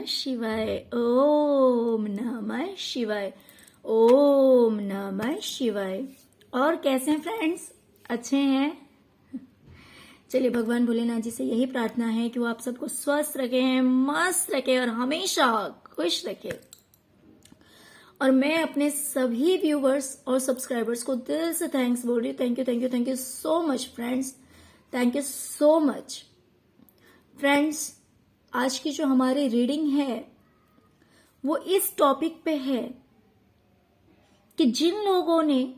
शिवाय। ओम नमः शिवाय। ओम नमः शिवाय। और कैसे हैं फ्रेंड्स? अच्छे हैं? चलिए, भगवान भोलेनाथ जी से यही प्रार्थना है कि वो आप सबको स्वस्थ रखें, मस्त रखे और हमेशा खुश रखे। और मैं अपने सभी व्यूवर्स और सब्सक्राइबर्स को दिल से थैंक्स बोल रही हूँ। Thank you, thank you, thank you so much friends. Thank you so much friends. आज की जो हमारी रीडिंग है वो इस टॉपिक पे है कि जिन लोगों ने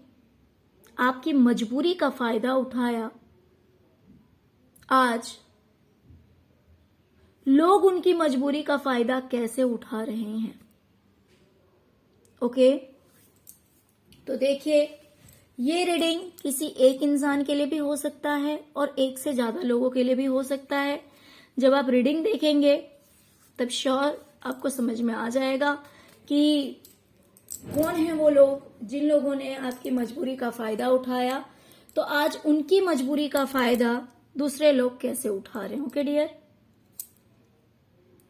आपकी मजबूरी का फायदा उठाया, आज लोग उनकी मजबूरी का फायदा कैसे उठा रहे हैं। ओके, तो देखिए, ये रीडिंग किसी एक इंसान के लिए भी हो सकता है और एक से ज्यादा लोगों के लिए भी हो सकता है। जब आप रीडिंग देखेंगे तब श्योर आपको समझ में आ जाएगा कि कौन है वो लोग जिन लोगों ने आपकी मजबूरी का फायदा उठाया, तो आज उनकी मजबूरी का फायदा दूसरे लोग कैसे उठा रहे हैं। ओके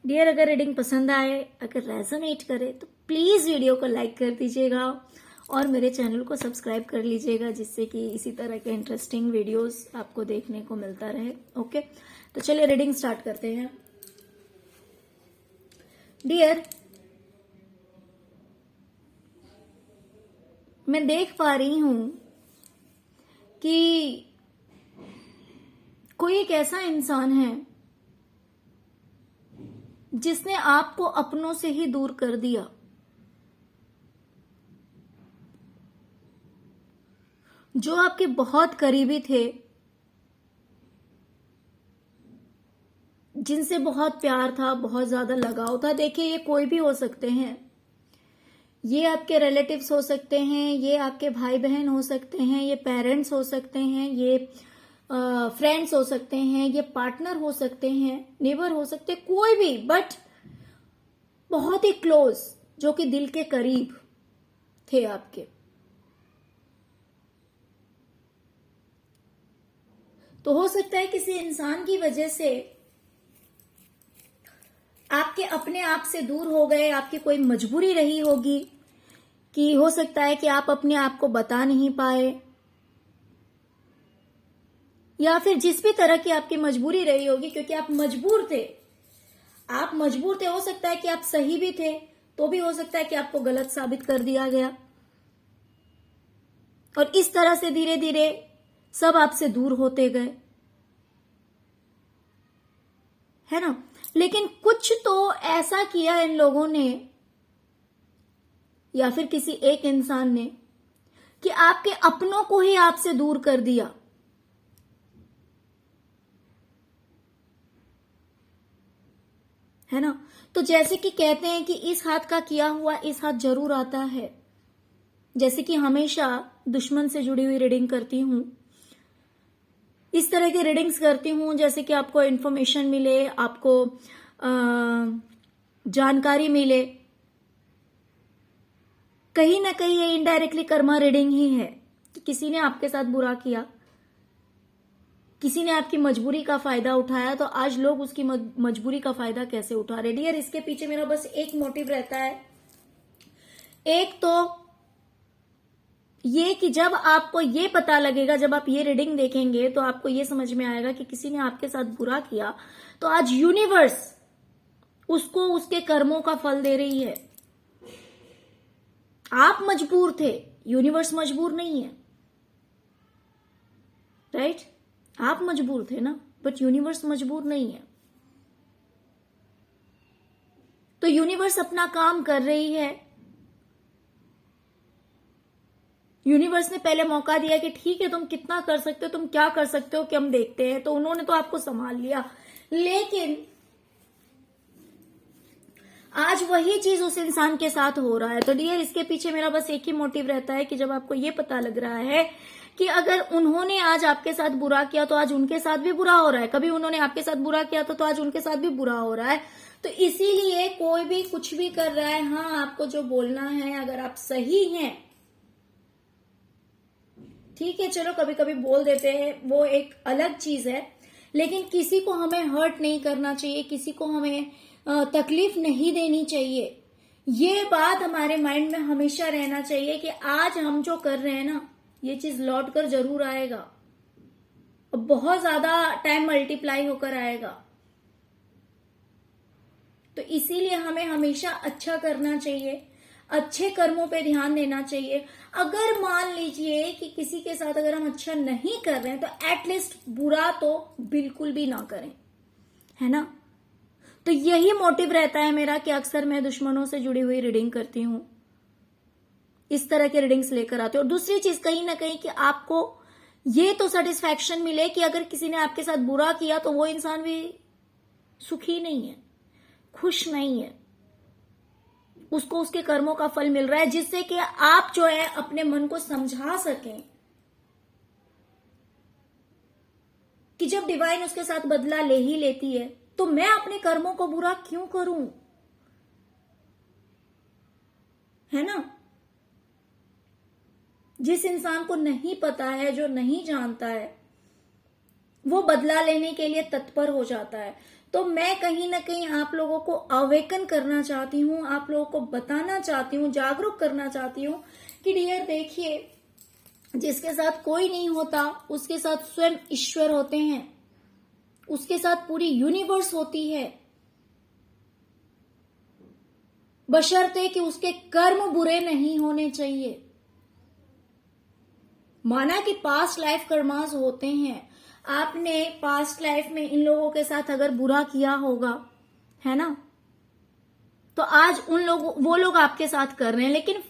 डियर, अगर रीडिंग पसंद आए, अगर रेजोनेट करे तो प्लीज वीडियो को लाइक कर दीजिएगा और मेरे चैनल को सब्सक्राइब कर लीजिएगा, जिससे कि इसी तरह के इंटरेस्टिंग वीडियोस आपको देखने को मिलता रहे। ओके, तो चलिए रीडिंग स्टार्ट करते हैं। डियर, मैं देख पा रही हूं कि कोई एक ऐसा इंसान है जिसने आपको अपनों से ही दूर कर दिया। जो आपके बहुत करीबी थे, जिनसे बहुत प्यार था, बहुत ज्यादा लगाव था। देखिए, ये कोई भी हो सकते हैं। ये आपके रिलेटिव्स हो सकते हैं, ये आपके भाई बहन हो सकते हैं, ये पेरेंट्स हो सकते हैं, ये फ्रेंड्स हो सकते हैं, ये पार्टनर हो सकते हैं, नेबर हो सकते हैं, कोई भी, बट बहुत ही क्लोज, जो कि दिल के करीब थे आपके। तो हो सकता है किसी इंसान की वजह से आपके अपने आप से दूर हो गए। आपकी कोई मजबूरी रही होगी कि हो सकता है कि आप अपने आप को बता नहीं पाए, या फिर जिस भी तरह की आपकी मजबूरी रही होगी, क्योंकि आप मजबूर थे। आप मजबूर थे, हो सकता है कि आप सही भी थे, तो भी हो सकता है कि आपको गलत साबित कर दिया गया। और इस तरह से धीरे धीरे सब आपसे दूर होते गए, है ना। लेकिन कुछ तो ऐसा किया इन लोगों ने, या फिर किसी एक इंसान ने, कि आपके अपनों को ही आपसे दूर कर दिया। है ना। तो जैसे कि कहते हैं कि इस हाथ का किया हुआ इस हाथ जरूर आता है। जैसे कि हमेशा दुश्मन से जुड़ी हुई रीडिंग करती हूं, इस तरह की रीडिंग्स करती हूं जैसे कि आपको इंफॉर्मेशन मिले, आपको जानकारी मिले। कहीं ना कहीं ये इनडायरेक्टली कर्मा रीडिंग ही है कि किसी ने आपके साथ बुरा किया, किसी ने आपकी मजबूरी का फायदा उठाया, तो आज लोग उसकी मजबूरी का फायदा कैसे उठा रहे। डियर, इसके पीछे मेरा बस एक मोटिव रहता है। एक तो ये कि जब आपको ये पता लगेगा, जब आप ये रीडिंग देखेंगे तो आपको ये समझ में आएगा कि किसी ने आपके साथ बुरा किया, तो आज यूनिवर्स उसको उसके कर्मों का फल दे रही है। आप मजबूर थे, यूनिवर्स मजबूर नहीं है, राइट। आप मजबूर थे ना, बट यूनिवर्स मजबूर नहीं है। तो यूनिवर्स अपना काम कर रही है। यूनिवर्स ने पहले मौका दिया कि ठीक है, तुम कितना कर सकते हो, तुम क्या कर सकते हो कि हम देखते हैं। तो उन्होंने तो आपको संभाल लिया, लेकिन आज वही चीज उस इंसान के साथ हो रहा है। तो डियर, इसके पीछे मेरा बस एक ही मोटिव रहता है कि जब आपको ये पता लग रहा है कि अगर उन्होंने आज आपके साथ बुरा किया तो आज उनके साथ भी बुरा हो रहा है, कभी उन्होंने आपके साथ बुरा किया तो आज उनके साथ भी बुरा हो रहा है। तो इसीलिए कोई भी कुछ भी कर रहा है, हाँ, आपको जो बोलना है, अगर आप सही हैं, ठीक है, चलो कभी कभी बोल देते हैं, वो एक अलग चीज है, लेकिन किसी को हमें हर्ट नहीं करना चाहिए, किसी को हमें तकलीफ नहीं देनी चाहिए। ये बात हमारे माइंड में हमेशा रहना चाहिए कि आज हम जो कर रहे हैं ना, ये चीज लौट कर जरूर आएगा और बहुत ज्यादा टाइम मल्टीप्लाई होकर आएगा। तो इसीलिए हमें हमेशा अच्छा करना चाहिए, अच्छे कर्मों पे ध्यान देना चाहिए। अगर मान लीजिए कि किसी के साथ अगर हम अच्छा नहीं कर रहे हैं तो एटलीस्ट बुरा तो बिल्कुल भी ना करें, है ना। तो यही मोटिव रहता है मेरा कि अक्सर मैं दुश्मनों से जुड़ी हुई रीडिंग करती हूं, इस तरह के रीडिंग्स लेकर आते हूं। और दूसरी चीज कहीं ना कहीं कि आपको ये तो सेटिस्फैक्शन मिले कि अगर किसी ने आपके साथ बुरा किया तो वो इंसान भी सुखी नहीं है, खुश नहीं है, उसको उसके कर्मों का फल मिल रहा है, जिससे कि आप जो है अपने मन को समझा सकें कि जब डिवाइन उसके साथ बदला ले ही लेती है तो मैं अपने कर्मों को बुरा क्यों करूं, है ना। जिस इंसान को नहीं पता है, जो नहीं जानता है, वो बदला लेने के लिए तत्पर हो जाता है। तो मैं कहीं ना कहीं आप लोगों को अवेकन करना चाहती हूं, आप लोगों को बताना चाहती हूं, जागरूक करना चाहती हूं कि डियर देखिए, जिसके साथ कोई नहीं होता उसके साथ स्वयं ईश्वर होते हैं, उसके साथ पूरी यूनिवर्स होती है, बशर्ते कि उसके कर्म बुरे नहीं होने चाहिए। माना कि पास्ट लाइफ कर्मास होते हैं, आपने पास्ट लाइफ में इन लोगों के साथ अगर बुरा किया होगा, है ना, तो आज वो लोग आपके साथ कर रहे हैं, लेकिन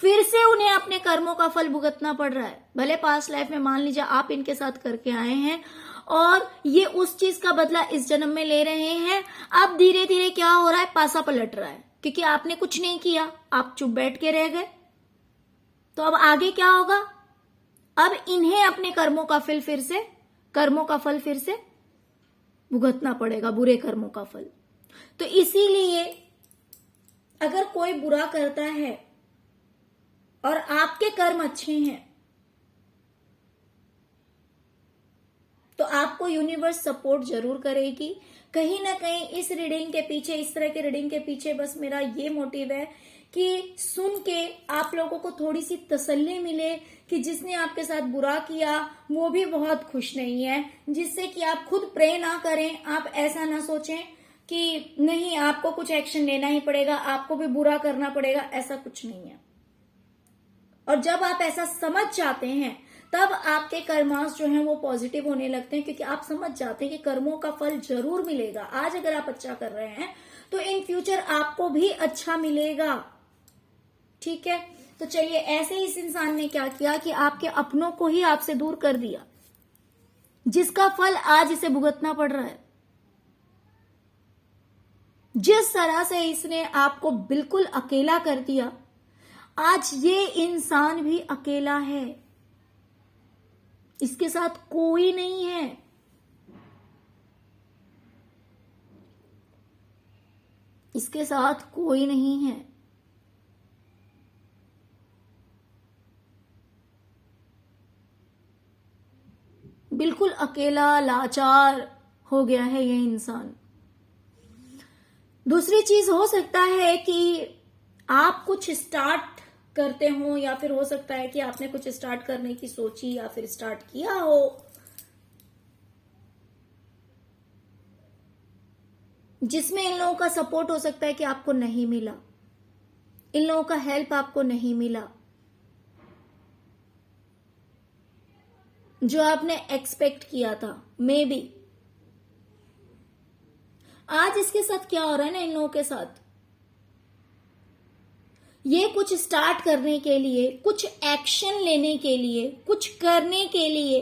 फिर से उन्हें अपने कर्मों का फल भुगतना पड़ रहा है। भले पास्ट लाइफ में मान लीजिए आप इनके साथ करके आए हैं और ये उस चीज का बदला इस जन्म में ले रहे हैं। अब धीरे धीरे क्या हो रहा है, पासा पलट रहा है, क्योंकि आपने कुछ नहीं किया, आप चुप बैठ के रह गए। तो अब आगे क्या होगा, अब इन्हें अपने कर्मों का फल फिर से भुगतना पड़ेगा, बुरे कर्मों का फल। तो इसीलिए अगर कोई बुरा करता है और आपके कर्म अच्छे हैं तो आपको यूनिवर्स सपोर्ट जरूर करेगी। कहीं ना कहीं इस रीडिंग के पीछे, इस तरह के रीडिंग के पीछे बस मेरा ये मोटिव है कि सुन के आप लोगों को थोड़ी सी तसल्ली मिले कि जिसने आपके साथ बुरा किया वो भी बहुत खुश नहीं है, जिससे कि आप खुद प्रे ना करें, आप ऐसा ना सोचें कि नहीं आपको कुछ एक्शन लेना ही पड़ेगा, आपको भी बुरा करना पड़ेगा, ऐसा कुछ नहीं है। और जब आप ऐसा समझ जाते हैं तब आपके कर्मास जो हैं वो पॉजिटिव होने लगते हैं, क्योंकि आप समझ जाते हैं कि कर्मों का फल जरूर मिलेगा। आज अगर आप अच्छा कर रहे हैं तो इन फ्यूचर आपको भी अच्छा मिलेगा, ठीक है। तो चलिए, ऐसे ही इस इंसान ने क्या किया कि आपके अपनों को ही आपसे दूर कर दिया, जिसका फल आज इसे भुगतना पड़ रहा है। जिस तरह से इसने आपको बिल्कुल अकेला कर दिया, आज ये इंसान भी अकेला है, इसके साथ कोई नहीं है। इसके साथ कोई नहीं है। बिल्कुल अकेला, लाचार हो गया है ये इंसान। दूसरी चीज हो सकता है कि आप कुछ स्टार्ट करते हो, या फिर हो सकता है कि आपने कुछ स्टार्ट करने की सोची या फिर स्टार्ट किया हो, जिसमें इन लोगों का सपोर्ट हो सकता है कि आपको नहीं मिला, इन लोगों का हेल्प आपको नहीं मिला, जो आपने एक्सपेक्ट किया था। मे बी आज इसके साथ क्या हो रहा है ना, इन लोगों के साथ ये कुछ स्टार्ट करने के लिए, कुछ एक्शन लेने के लिए, कुछ करने के लिए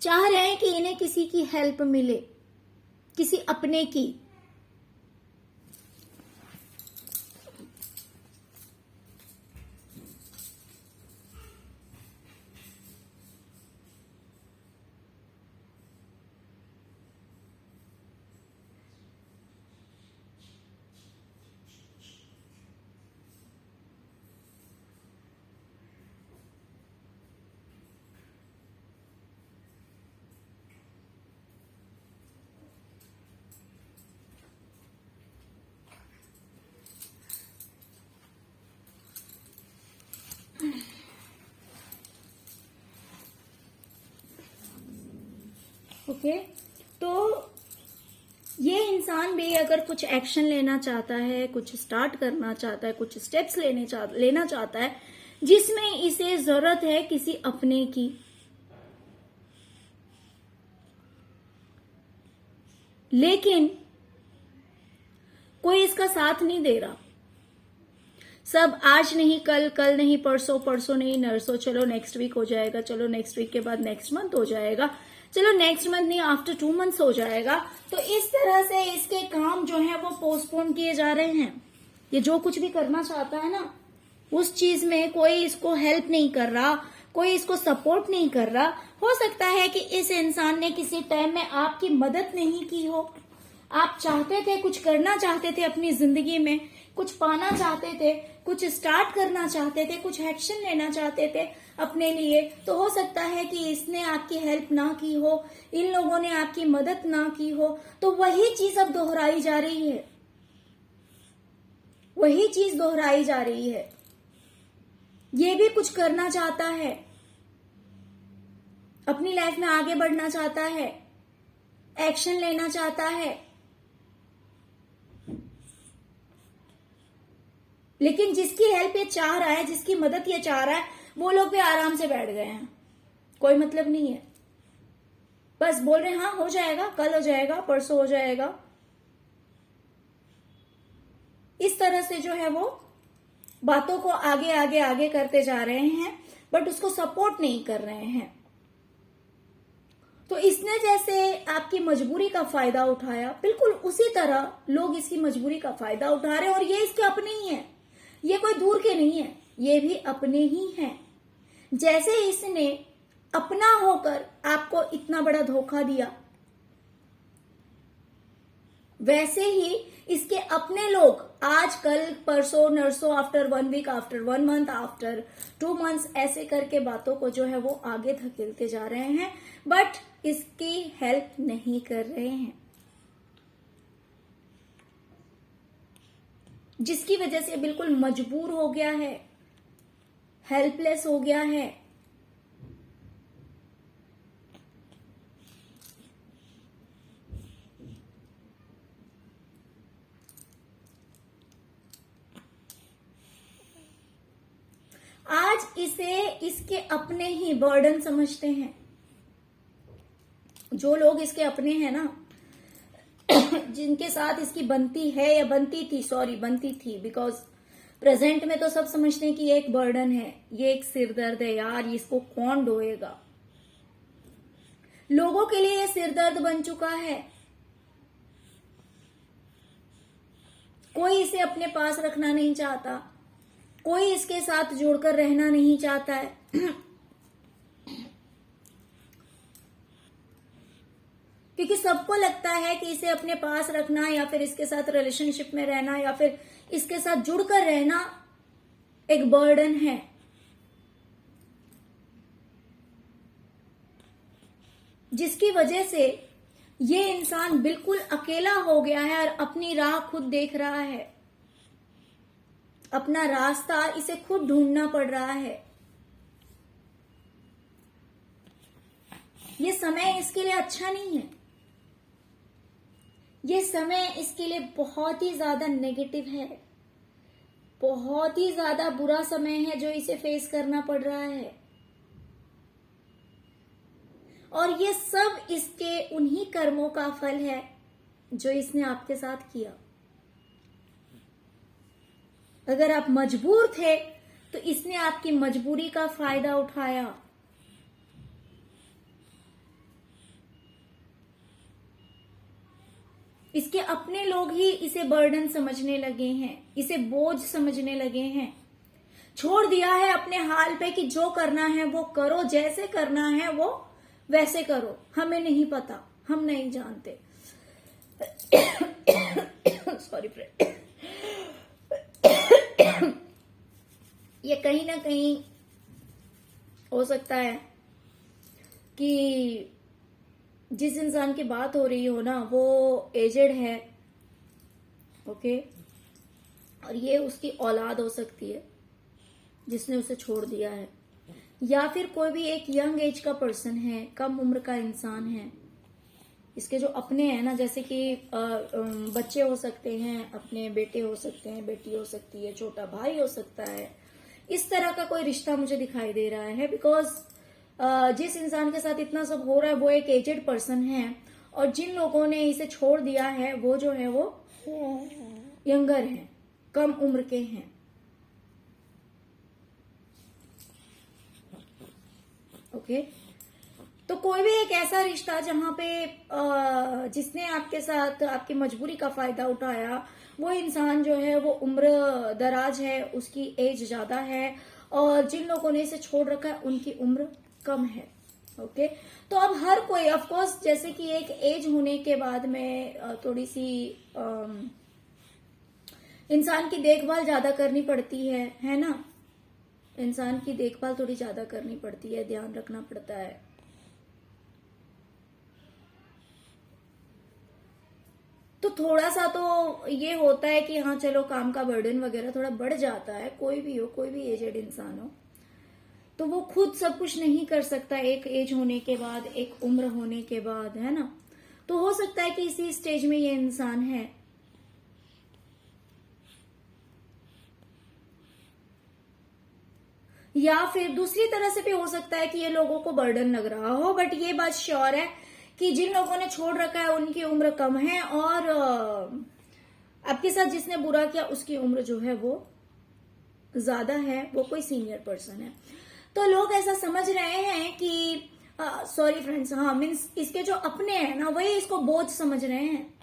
चाह रहे हैं कि इन्हें किसी की हेल्प मिले, किसी अपने की। ओके, तो ये इंसान भी अगर कुछ एक्शन लेना चाहता है, कुछ स्टार्ट करना चाहता है, कुछ स्टेप्स लेना चाहता है जिसमें इसे जरूरत है किसी अपने की, लेकिन कोई इसका साथ नहीं दे रहा। सब आज नहीं कल, कल नहीं परसों, परसों नहीं नरसों, चलो नेक्स्ट वीक हो जाएगा, चलो नेक्स्ट वीक के बाद नेक्स्ट मंथ हो जाएगा, चलो नेक्स्ट मंथ नहीं आफ्टर 2 मंथ्स हो जाएगा। तो इस तरह से इसके काम जो है वो पोस्टपोन किए जा रहे हैं। ये जो कुछ भी करना चाहता है ना, उस चीज में कोई इसको हेल्प नहीं कर रहा, कोई इसको सपोर्ट नहीं कर रहा। हो सकता है कि इस इंसान ने किसी टाइम में आपकी मदद नहीं की हो। आप चाहते थे, कुछ करना चाहते थे अपनी जिंदगी में, कुछ पाना चाहते थे, कुछ स्टार्ट करना चाहते थे, कुछ एक्शन लेना चाहते थे अपने लिए, तो हो सकता है कि इसने आपकी हेल्प ना की हो, इन लोगों ने आपकी मदद ना की हो। तो वही चीज अब दोहराई जा रही है, वही चीज दोहराई जा रही है। ये भी कुछ करना चाहता है, अपनी लाइफ में आगे बढ़ना चाहता है, एक्शन लेना चाहता है, लेकिन जिसकी हेल्प ये चाह रहा है, जिसकी मदद ये चाह रहा है, वो लोग भी आराम से बैठ गए हैं। कोई मतलब नहीं है, बस बोल रहे हैं हाँ हो जाएगा, कल हो जाएगा, परसों हो जाएगा। इस तरह से जो है वो बातों को आगे आगे आगे करते जा रहे हैं, बट उसको सपोर्ट नहीं कर रहे हैं। तो इसने जैसे आपकी मजबूरी का फायदा उठाया, बिल्कुल उसी तरह लोग इसकी मजबूरी का फायदा उठा रहे हैं। और ये इसके अपने ही हैं, ये कोई दूर के नहीं है, ये भी अपने ही हैं। जैसे इसने अपना होकर आपको इतना बड़ा धोखा दिया, वैसे ही इसके अपने लोग आज कल परसों नरसों, after 1 week, after 1 month, after 2 months, ऐसे करके बातों को जो है वो आगे धकेलते जा रहे हैं, बट इसकी हेल्प नहीं कर रहे हैं, जिसकी वजह से बिल्कुल मजबूर हो गया है, हेल्पलेस हो गया है। आज इसे इसके अपने ही बर्डन समझते हैं। जो लोग इसके अपने हैं ना, जिनके साथ इसकी बनती है या बनती थी, बिकॉज प्रेजेंट में तो सब समझते हैं कि ये एक बर्डन है, ये एक सिरदर्द है, यार इसको कौन ढोएगा। लोगों के लिए ये सिरदर्द बन चुका है। कोई इसे अपने पास रखना नहीं चाहता, कोई इसके साथ जुड़कर रहना नहीं चाहता है। क्योंकि सबको लगता है कि इसे अपने पास रखना या फिर इसके साथ रिलेशनशिप में रहना या फिर इसके साथ जुड़कर रहना एक बर्डन है। जिसकी वजह से ये इंसान बिल्कुल अकेला हो गया है और अपनी राह खुद देख रहा है, अपना रास्ता इसे खुद ढूंढना पड़ रहा है। ये समय इसके लिए अच्छा नहीं है, ये समय इसके लिए बहुत ही ज्यादा नेगेटिव है, बहुत ही ज्यादा बुरा समय है जो इसे फेस करना पड़ रहा है। और ये सब इसके उन्हीं कर्मों का फल है जो इसने आपके साथ किया। अगर आप मजबूर थे तो इसने आपकी मजबूरी का फायदा उठाया। इसके अपने लोग ही इसे बर्डन समझने लगे हैं, इसे बोझ समझने लगे हैं। छोड़ दिया है अपने हाल पे कि जो करना है वो करो, जैसे करना है वो वैसे करो, हमें नहीं पता, हम नहीं जानते। Sorry friend. ये कहीं ना कहीं हो सकता है कि जिस इंसान की बात हो रही हो ना वो एजेड है, ओके, और ये उसकी औलाद हो सकती है जिसने उसे छोड़ दिया है, या फिर कोई भी एक यंग एज का पर्सन है, कम उम्र का इंसान है इसके जो अपने हैं ना, जैसे कि बच्चे हो सकते हैं, अपने बेटे हो सकते हैं, बेटी हो सकती है, छोटा भाई हो सकता है, इस तरह का कोई रिश्ता मुझे दिखाई दे रहा है। बिकॉज जिस इंसान के साथ इतना सब हो रहा है वो एक एजेड पर्सन है, और जिन लोगों ने इसे छोड़ दिया है वो जो है वो यंगर हैं, कम उम्र के हैं। ओके, तो कोई भी एक ऐसा रिश्ता जहां पे जिसने आपके साथ आपकी मजबूरी का फायदा उठाया, वो इंसान जो है वो उम्र दराज है, उसकी एज ज्यादा है, और जिन लोगों ने इसे छोड़ रखा है उनकी उम्र कम है। ओके, तो अब हर कोई ऑफ कोर्स, जैसे कि एक एज होने के बाद में थोड़ी सी इंसान की देखभाल ज्यादा करनी पड़ती है ना, इंसान की देखभाल थोड़ी ज्यादा करनी पड़ती है, ध्यान रखना पड़ता है। तो थोड़ा सा तो ये होता है कि हाँ चलो काम का बर्डन वगैरह थोड़ा बढ़ जाता है, कोई भी हो, कोई भी एजेड इंसान हो, तो वो खुद सब कुछ नहीं कर सकता एक एज होने के बाद, एक उम्र होने के बाद, है ना। तो हो सकता है कि इसी स्टेज में ये इंसान है। या फिर दूसरी तरह से भी हो सकता है कि ये लोगों को बर्डन लग रहा हो, बट ये बात श्योर है कि जिन लोगों ने छोड़ रखा है उनकी उम्र कम है, और आपके साथ जिसने बुरा किया उसकी उम्र जो है वो ज्यादा है, वो कोई सीनियर पर्सन है। तो लोग ऐसा समझ रहे हैं कि सॉरी फ्रेंड्स, हाँ मीन्स इसके जो अपने हैं ना वही इसको बोझ समझ रहे हैं,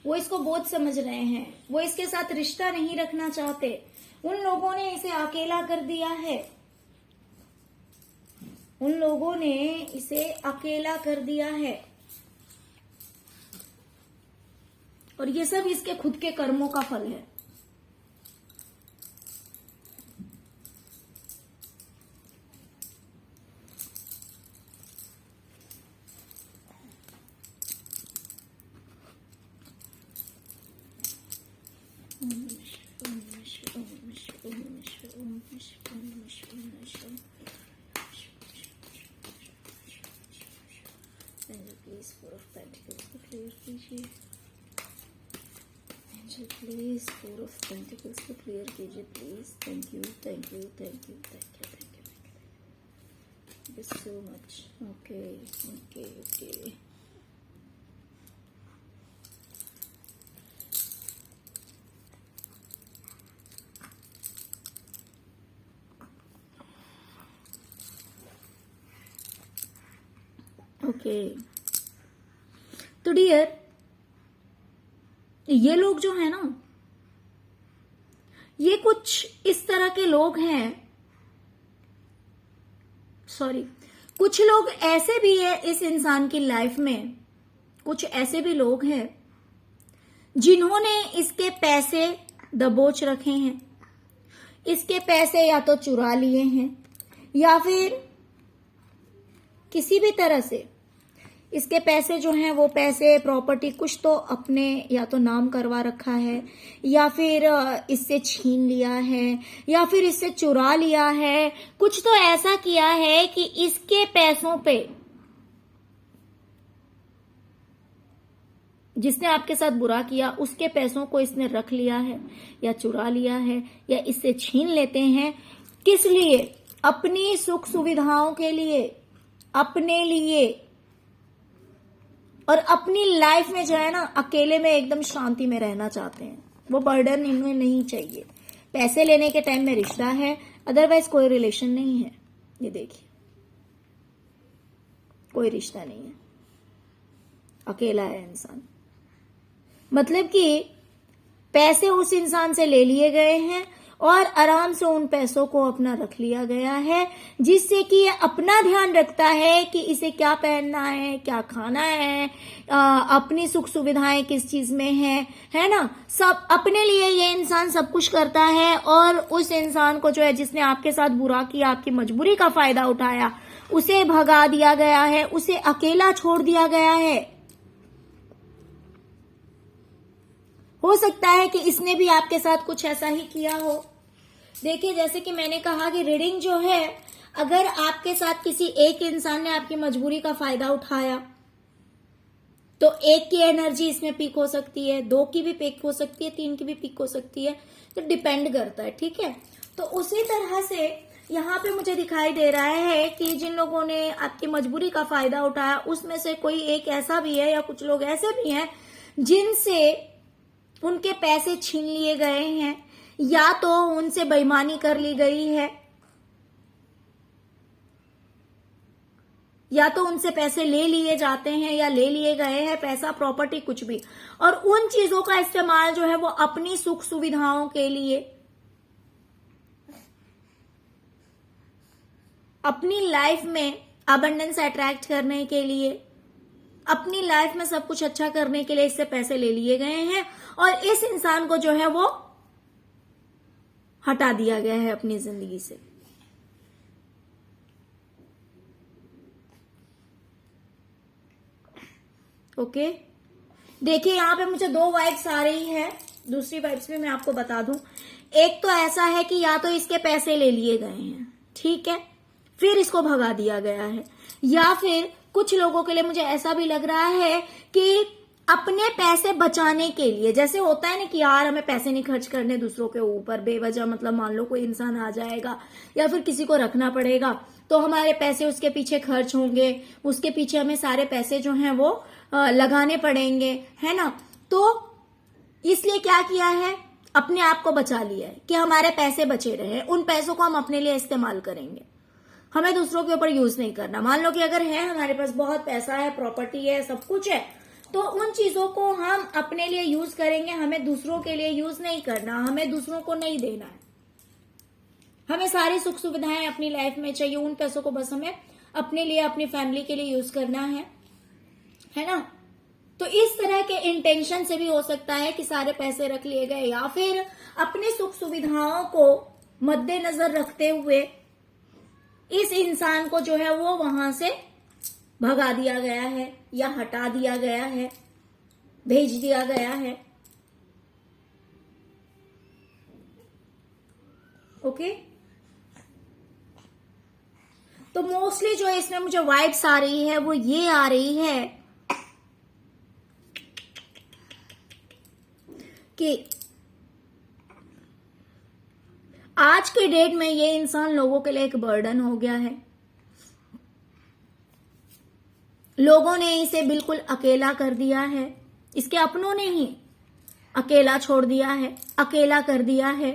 वो इसको बोझ समझ रहे हैं, वो इसके साथ रिश्ता नहीं रखना चाहते। उन लोगों ने इसे अकेला कर दिया है, उन लोगों ने इसे अकेला कर दिया है, और ये सब इसके खुद के कर्मों का फल है। प्लीज फोर ऑफ पेंटिकल्स को क्लियर कीजिए, angel please four of pentacles को क्लियर कीजिए please. Thank you, thank you, thank you, thank you, thank you so much. Okay okay okay, okay. तो डियर, ये लोग जो है ना, ये कुछ इस तरह के लोग हैं, सॉरी, कुछ लोग ऐसे भी है इस इंसान की लाइफ में, कुछ ऐसे भी लोग हैं जिन्होंने इसके पैसे दबोच रखे हैं, इसके पैसे या तो चुरा लिए हैं, या फिर किसी भी तरह से इसके पैसे जो हैं वो पैसे, प्रॉपर्टी कुछ तो अपने या तो नाम करवा रखा है, या फिर इससे छीन लिया है, या फिर इससे चुरा लिया है, कुछ तो ऐसा किया है कि इसके पैसों पे, जिसने आपके साथ बुरा किया उसके पैसों को इसने रख लिया है, या चुरा लिया है, या इससे छीन लेते हैं। किस लिए? अपनी सुख सुविधाओं के लिए, अपने लिए, और अपनी लाइफ में जो है ना अकेले में एकदम शांति में रहना चाहते हैं। वो बर्डन इन्हें नहीं चाहिए। पैसे लेने के टाइम में रिश्ता है, अदरवाइज कोई रिलेशन नहीं है। ये देखिए, कोई रिश्ता नहीं है, अकेला है इंसान। मतलब कि पैसे उस इंसान से ले लिए गए हैं और आराम से उन पैसों को अपना रख लिया गया है, जिससे कि ये अपना ध्यान रखता है कि इसे क्या पहनना है, क्या खाना है, अपनी सुख सुविधाएं किस चीज में है ना। सब अपने लिए ये इंसान सब कुछ करता है, और उस इंसान को जो है जिसने आपके साथ बुरा किया, आपकी मजबूरी का फायदा उठाया, उसे भगा दिया गया है, उसे अकेला छोड़ दिया गया है। हो सकता है कि इसने भी आपके साथ कुछ ऐसा ही किया हो। देखिए, जैसे कि मैंने कहा कि रीडिंग जो है, अगर आपके साथ किसी एक इंसान ने आपकी मजबूरी का फायदा उठाया, तो एक की एनर्जी इसमें पीक हो सकती है, 2 की भी पीक हो सकती है, 3 की भी पीक हो सकती है, तो डिपेंड करता है, ठीक है। तो उसी तरह से यहाँ पे मुझे दिखाई दे रहा है कि जिन लोगों ने आपकी मजबूरी का फायदा उठाया उसमें से कोई एक ऐसा भी है या कुछ लोग ऐसे भी हैं जिनसे उनके पैसे छीन लिए गए हैं या तो उनसे बेईमानी कर ली गई है या तो उनसे पैसे ले लिए जाते हैं या ले लिए गए हैं, पैसा, प्रॉपर्टी, कुछ भी। और उन चीजों का इस्तेमाल जो है वो अपनी सुख सुविधाओं के लिए, अपनी लाइफ में अबंडेंस अट्रैक्ट करने के लिए, अपनी लाइफ में सब कुछ अच्छा करने के लिए इससे पैसे ले लिए गए हैं और इस इंसान को जो है वो हटा दिया गया है अपनी जिंदगी से। ओके, देखिए यहां पे मुझे 2 वाइब्स आ रही है, दूसरी वाइब्स भी मैं आपको बता दूं। एक तो ऐसा है कि या तो इसके पैसे ले लिए गए हैं, ठीक है, फिर इसको भगा दिया गया है, या फिर कुछ लोगों के लिए मुझे ऐसा भी लग रहा है कि अपने पैसे बचाने के लिए, जैसे होता है ना कि यार हमें पैसे नहीं खर्च करने दूसरों के ऊपर बेवजह, मतलब मान लो कोई इंसान आ जाएगा या फिर किसी को रखना पड़ेगा तो हमारे पैसे उसके पीछे खर्च होंगे, उसके पीछे हमें सारे पैसे जो हैं वो लगाने पड़ेंगे, है ना। तो इसलिए क्या किया है, अपने आप को बचा लिया है कि हमारे पैसे बचे रहे, उन पैसों को हम अपने लिए इस्तेमाल करेंगे, हमें दूसरों के ऊपर यूज नहीं करना। मान लो कि अगर है हमारे पास बहुत पैसा है, प्रॉपर्टी है, सब कुछ है, तो उन चीजों को हम अपने लिए यूज करेंगे, हमें दूसरों के लिए यूज नहीं करना, हमें दूसरों को नहीं देना है। हमें सारी सुख सुविधाएं अपनी लाइफ में चाहिए, उन पैसों को बस हमें अपने लिए, अपनी फैमिली के लिए यूज करना है ना। तो इस तरह के इंटेंशन से भी हो सकता है कि सारे पैसे रख लिए गए, या फिर अपनी सुख सुविधाओं को मद्देनजर रखते हुए इस इंसान को जो है वो वहां से भगा दिया गया है या हटा दिया गया है, भेज दिया गया है। ओके, तो मोस्टली जो इसमें मुझे वाइब्स आ रही है वो ये आ रही है कि आज के डेट में ये इंसान लोगों के लिए एक बर्डन हो गया है। लोगों ने इसे बिल्कुल अकेला कर दिया है, इसके अपनों ने ही अकेला छोड़ दिया है, अकेला कर दिया है।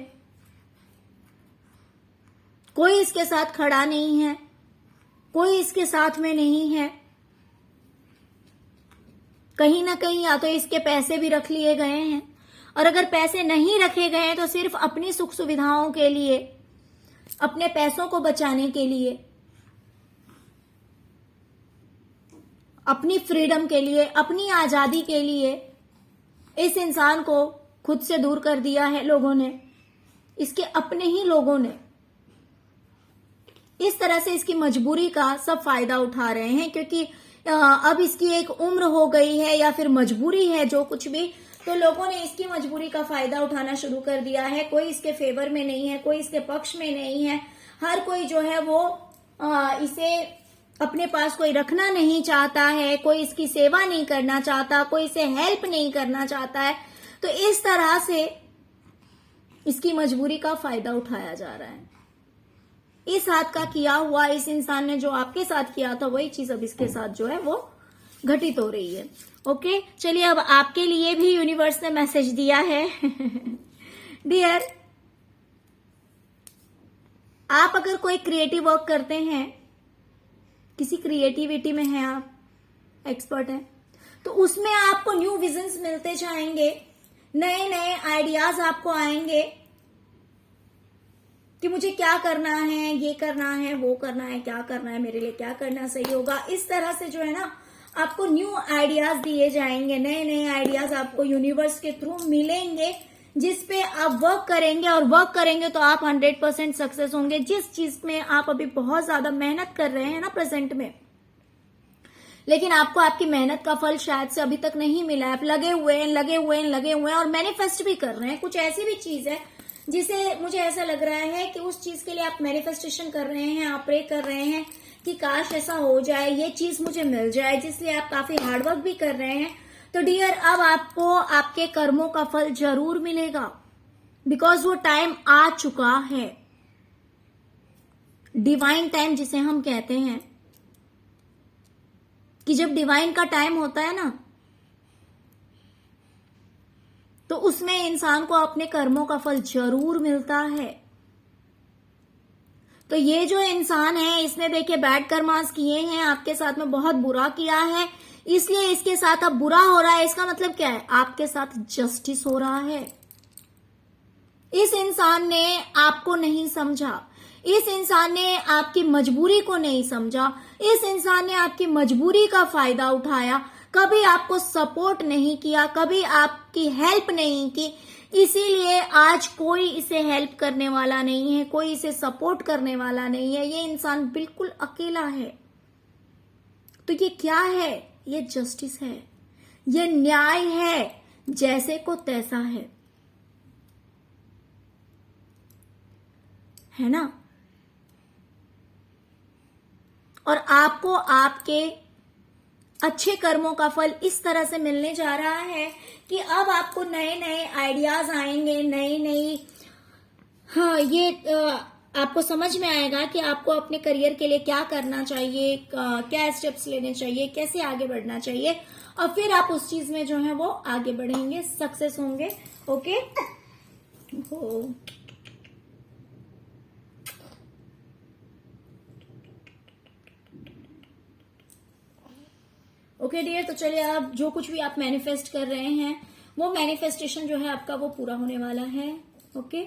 कोई इसके साथ खड़ा नहीं है, कोई इसके साथ में नहीं है। कहीं ना कहीं या तो इसके पैसे भी रख लिए गए हैं, और अगर पैसे नहीं रखे गए हैं तो सिर्फ अपनी सुख सुविधाओं के लिए, अपने पैसों को बचाने के लिए, अपनी फ्रीडम के लिए, अपनी आजादी के लिए इस इंसान को खुद से दूर कर दिया है लोगों ने, इसके अपने ही लोगों ने। इस तरह से इसकी मजबूरी का सब फायदा उठा रहे हैं, क्योंकि अब इसकी एक उम्र हो गई है या फिर मजबूरी है, जो कुछ भी, तो लोगों ने इसकी मजबूरी का फायदा उठाना शुरू कर दिया है। कोई इसके फेवर में नहीं है, कोई इसके पक्ष में नहीं है, हर कोई जो है वो इसे अपने पास कोई रखना नहीं चाहता है, कोई इसकी सेवा नहीं करना चाहता, कोई इसे हेल्प नहीं करना चाहता है। तो इस तरह से इसकी मजबूरी का फायदा उठाया जा रहा है। इस हाथ का किया हुआ इस इंसान ने जो आपके साथ किया था वही चीज अब इसके साथ जो है वो घटित हो रही है। ओके, चलिए अब आपके लिए भी यूनिवर्स ने मैसेज दिया है। डियर, आप अगर कोई क्रिएटिव वर्क करते हैं, किसी क्रिएटिविटी में हैं आप, एक्सपर्ट हैं, तो उसमें आपको न्यू विजन्स मिलते जाएंगे, नए नए आइडियाज आपको आएंगे कि मुझे क्या करना है, ये करना है, वो करना है, क्या करना है, मेरे लिए क्या करना सही होगा। इस तरह से जो है ना आपको न्यू आइडियाज दिए जाएंगे, नए नए आइडियाज आपको यूनिवर्स के थ्रू मिलेंगे, जिस पे आप वर्क करेंगे, और वर्क करेंगे तो आप 100% सक्सेस होंगे। जिस चीज में आप अभी बहुत ज्यादा मेहनत कर रहे हैं ना प्रेजेंट में, लेकिन आपको आपकी मेहनत का फल शायद से अभी तक नहीं मिला है, आप लगे हुए हैं और मैनिफेस्ट भी कर रहे हैं, कुछ ऐसी भी चीज है जिसे मुझे ऐसा लग रहा है कि उस चीज के लिए आप मैनिफेस्टेशन कर रहे हैं, आप प्रे कर रहे हैं कि काश ऐसा हो जाए, ये चीज मुझे मिल जाए, जिसलिए आप काफी हार्डवर्क भी कर रहे हैं। तो डियर, अब आपको आपके कर्मों का फल जरूर मिलेगा, बिकॉज वो टाइम आ चुका है, डिवाइन टाइम जिसे हम कहते हैं, कि जब डिवाइन का टाइम होता है ना, तो उसमें इंसान को अपने कर्मों का फल जरूर मिलता है। तो ये जो इंसान है, इसने देखिए बैड कर्मास किए हैं, आपके साथ में बहुत बुरा किया है, इसलिए इसके साथ अब बुरा हो रहा है। इसका मतलब क्या है? आपके साथ जस्टिस हो रहा है। इस इंसान ने आपको नहीं समझा, इस इंसान ने आपकी मजबूरी को नहीं समझा, इस इंसान ने आपकी मजबूरी का फायदा उठाया, कभी आपको सपोर्ट नहीं किया, कभी आपकी हेल्प नहीं की, इसीलिए आज कोई इसे हेल्प करने वाला नहीं है, कोई इसे सपोर्ट करने वाला नहीं है। ये इंसान बिल्कुल अकेला है। तो ये क्या है? ये जस्टिस है, ये न्याय है, जैसे को तैसा है ना। और आपको आपके अच्छे कर्मों का फल इस तरह से मिलने जा रहा है कि अब आपको नए नए आइडियाज आएंगे, नई नई, हाँ, ये आपको समझ में आएगा कि आपको अपने करियर के लिए क्या करना चाहिए, क्या स्टेप्स लेने चाहिए, कैसे आगे बढ़ना चाहिए, और फिर आप उस चीज में जो है वो आगे बढ़ेंगे, सक्सेस होंगे। ओके, ओके डियर, तो चलिए, अब जो कुछ भी आप मैनिफेस्ट कर रहे हैं, वो मैनिफेस्टेशन जो है आपका वो पूरा होने वाला है। ओके,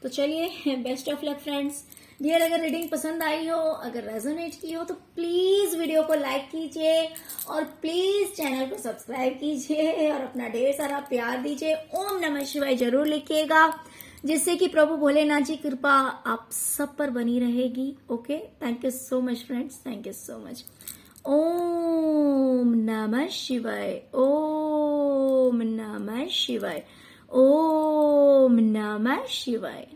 तो चलिए, best of luck friends. Dear, अगर रीडिंग पसंद आई हो, अगर रेजोनेट की हो, तो प्लीज वीडियो को लाइक कीजिए और प्लीज चैनल को सब्सक्राइब कीजिए और अपना ढेर सारा प्यार दीजिए। ओम नमः शिवाय जरूर लिखिएगा, जिससे कि प्रभु भोलेनाथ जी कृपा आप सब पर बनी रहेगी। Okay, thank you so much friends, thank you so much. ओम नमः शिवाय, ओम नमः शिवाय, ओम नमः शिवाय।